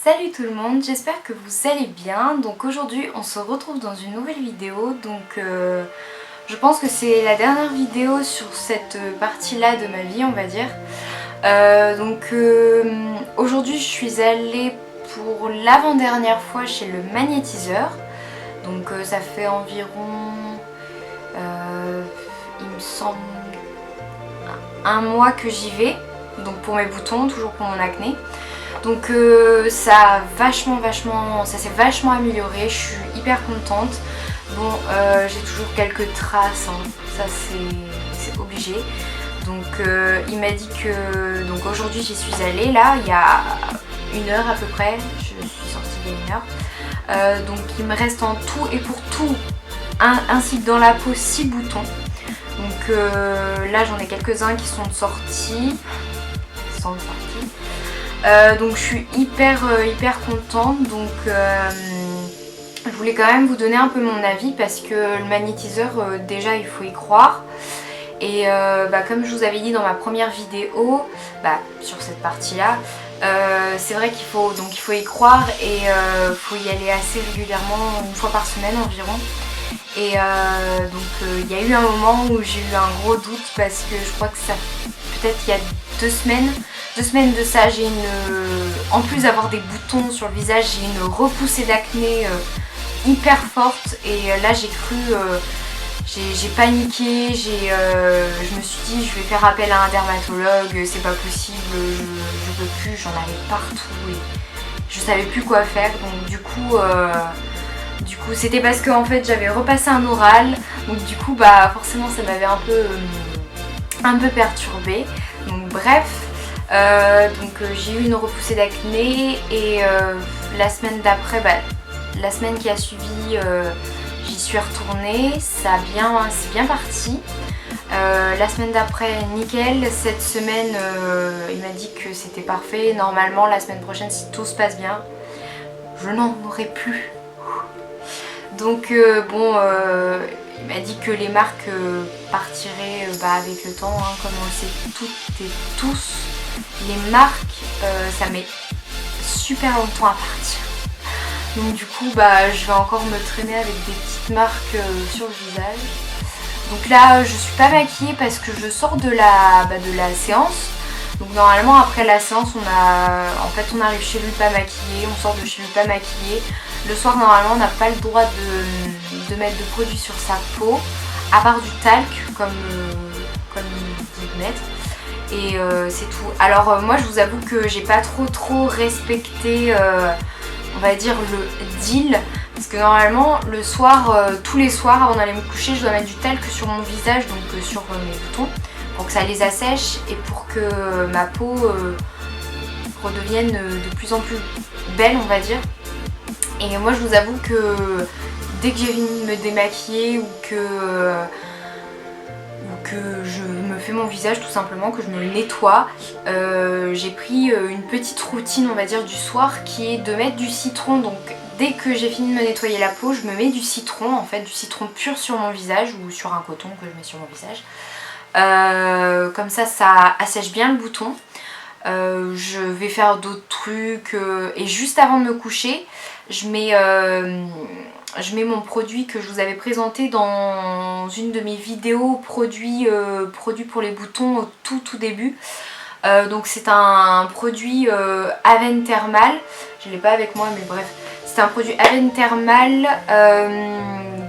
Salut tout le monde, j'espère que vous allez bien. Donc aujourd'hui on se retrouve dans une nouvelle vidéo. Donc je pense que c'est la dernière vidéo sur cette partie là de ma vie, on va dire. Aujourd'hui je suis allée pour l'avant-dernière fois chez le magnétiseur. Donc ça fait environ, il me semble, un mois que j'y vais. Donc pour mes boutons, toujours pour mon acné. Donc ça s'est vachement amélioré, je suis hyper contente. Bon, j'ai toujours quelques traces, hein. Ça c'est obligé. Donc il m'a dit que aujourd'hui j'y suis allée là, il y a une heure à peu près, je suis sortie il y a une heure. Donc il me reste en tout et pour tout, ainsi que dans la peau, 6 boutons. Donc là j'en ai quelques-uns qui sont sortis. Donc je suis hyper contente. Donc je voulais quand même vous donner un peu mon avis parce que le magnétiseur, déjà il faut y croire. Et comme je vous avais dit dans ma première vidéo, sur cette partie là, c'est vrai qu'il faut y croire et faut y aller assez régulièrement, une fois par semaine environ. Et il y a eu un moment où j'ai eu un gros doute parce que je crois que ça, peut-être il y a 2 semaines de ça, j'ai en plus d'avoir des boutons sur le visage, j'ai une repoussée d'acné hyper forte. Et là j'ai cru, j'ai paniqué, je me suis dit je vais faire appel à un dermatologue, c'est pas possible, je peux plus, j'en avais partout et je savais plus quoi faire. Donc du coup c'était parce que en fait j'avais repassé un oral, donc du coup forcément ça m'avait un peu perturbée. Donc bref, j'ai eu une repoussée d'acné et la semaine d'après, la semaine qui a suivi, j'y suis retournée, c'est bien parti. La semaine d'après, nickel. Cette semaine, il m'a dit que c'était parfait. Normalement la semaine prochaine, si tout se passe bien, je n'en aurai plus. Donc il m'a dit que les marques partiraient avec le temps, hein, comme on le sait toutes et tous. Les marques, ça met super longtemps à partir. Donc du coup je vais encore me traîner avec des petites marques sur le visage. Donc là je suis pas maquillée parce que je sors de la séance. Donc normalement après la séance on arrive chez lui pas maquillé, on sort de chez lui pas maquillé. Le soir normalement on n'a pas le droit de mettre de produit sur sa peau, à part du talc comme il dit de mettre. Et c'est tout. Alors moi je vous avoue que j'ai pas trop respecté on va dire le deal. Parce que normalement le soir, tous les soirs avant d'aller me coucher, je dois mettre du talc sur mon visage, donc sur mes boutons, pour que ça les assèche et pour que ma peau redevienne de plus en plus belle, on va dire. Et moi je vous avoue que dès que j'ai fini de me démaquiller ou que je me fais mon visage tout simplement, que je me nettoie, j'ai pris une petite routine on va dire du soir qui est de mettre du citron. Donc dès que j'ai fini de me nettoyer la peau, je me mets du citron, en fait du citron pur sur mon visage ou sur un coton que je mets sur mon visage. Comme ça assèche bien le bouton. Je vais faire d'autres trucs et juste avant de me coucher je mets mon produit que je vous avais présenté dans une de mes vidéos produits pour les boutons au tout début. Donc c'est un produit Aven Thermal, je l'ai pas avec moi mais bref, c'est un produit Aven Thermal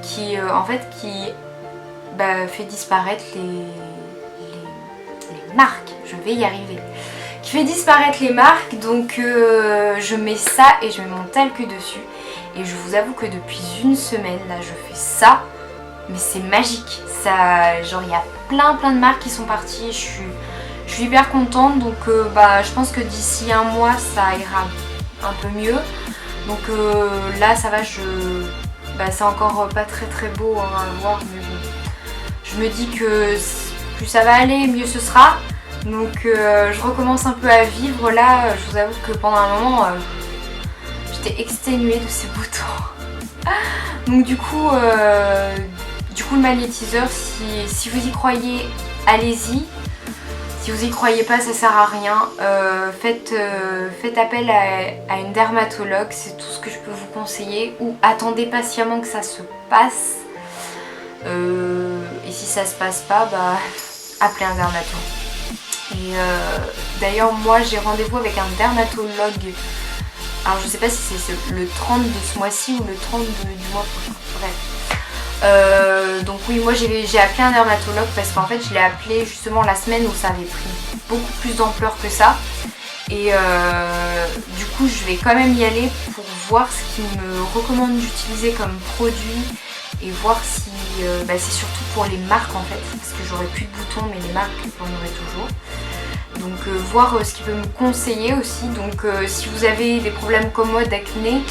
qui fait disparaître les marques, je vais y arriver, qui fait disparaître les marques. Donc je mets ça et je mets mon talc dessus. Et je vous avoue que depuis une semaine là je fais ça, mais c'est magique. Ça, genre il y a plein de marques qui sont parties. Je suis hyper contente. Donc je pense que d'ici un mois ça ira un peu mieux. Donc là ça va, c'est encore pas très beau hein, à voir, mais bon. Je me dis que plus ça va aller, mieux ce sera. Donc je recommence un peu à vivre là. Je vous avoue que pendant un moment j'étais exténuée de ces boutons. Donc du coup le magnétiseur, si vous y croyez, allez-y. Si vous y croyez pas, ça sert à rien. Faites appel à une dermatologue, c'est tout ce que je peux vous conseiller. Ou attendez patiemment que ça se passe. Et si ça se passe pas, bah appelez un dermatologue. Et d'ailleurs moi j'ai rendez-vous avec un dermatologue. Alors je sais pas si c'est le 30 de ce mois-ci ou le 30 du mois prochain. Bref. Donc oui, moi j'ai appelé un dermatologue parce qu'en fait je l'ai appelé justement la semaine où ça avait pris beaucoup plus d'ampleur que ça. Et du coup je vais quand même y aller pour voir ce qu'il me recommande d'utiliser comme produit. Et voir si c'est surtout pour les marques en fait, parce que j'aurai plus de boutons mais les marques j'en aurai toujours. Donc voir ce qu'il peut me conseiller aussi. Donc si vous avez des problèmes comme moi d'acné,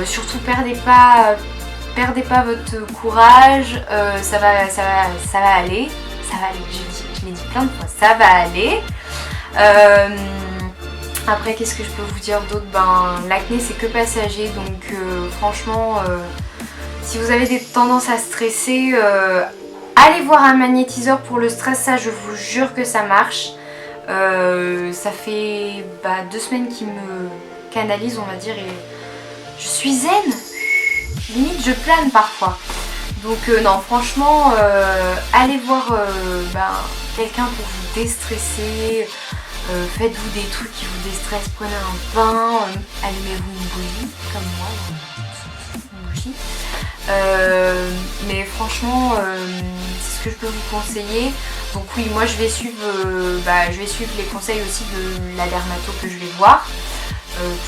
surtout perdez pas votre courage, ça va aller. Ça va aller, je l'ai dit plein de fois, ça va aller. Après qu'est-ce que je peux vous dire d'autre? L'acné c'est que passager, donc franchement si vous avez des tendances à stresser, allez voir un magnétiseur pour le stress, ça je vous jure que ça marche. Ça fait 2 semaines qu'il me canalise on va dire et je suis zen, limite je plane parfois. Donc non franchement allez voir quelqu'un pour vous déstresser, faites-vous des trucs qui vous déstressent, prenez un bain, allumez-vous une bougie comme moi, une bougie. Mais franchement c'est ce que je peux vous conseiller. Donc oui, moi je vais suivre les conseils aussi de la dermato que je vais voir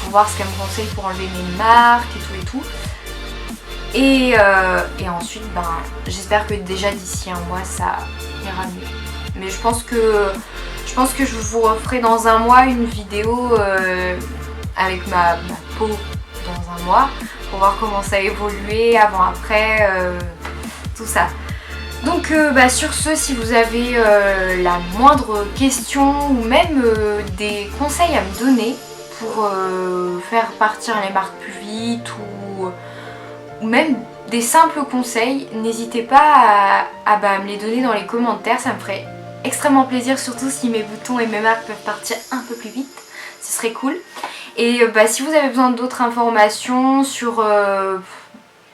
pour voir ce qu'elle me conseille pour enlever mes marques et tout. Et ensuite j'espère que déjà d'ici un mois ça ira mieux. Mais je pense que je vous referai dans un mois une vidéo avec ma peau dans un mois pour voir comment ça a évolué avant après tout ça. Donc sur ce, si vous avez la moindre question ou même des conseils à me donner pour faire partir les marques plus vite ou même des simples conseils, n'hésitez pas à me les donner dans les commentaires, ça me ferait extrêmement plaisir, surtout si mes boutons et mes marques peuvent partir un peu plus vite, ce serait cool. Et si vous avez besoin d'autres informations sur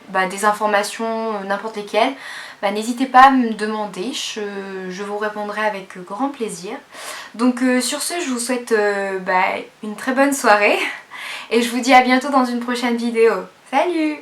des informations n'importe lesquelles, n'hésitez pas à me demander, je vous répondrai avec grand plaisir. Donc sur ce, je vous souhaite une très bonne soirée et je vous dis à bientôt dans une prochaine vidéo. Salut!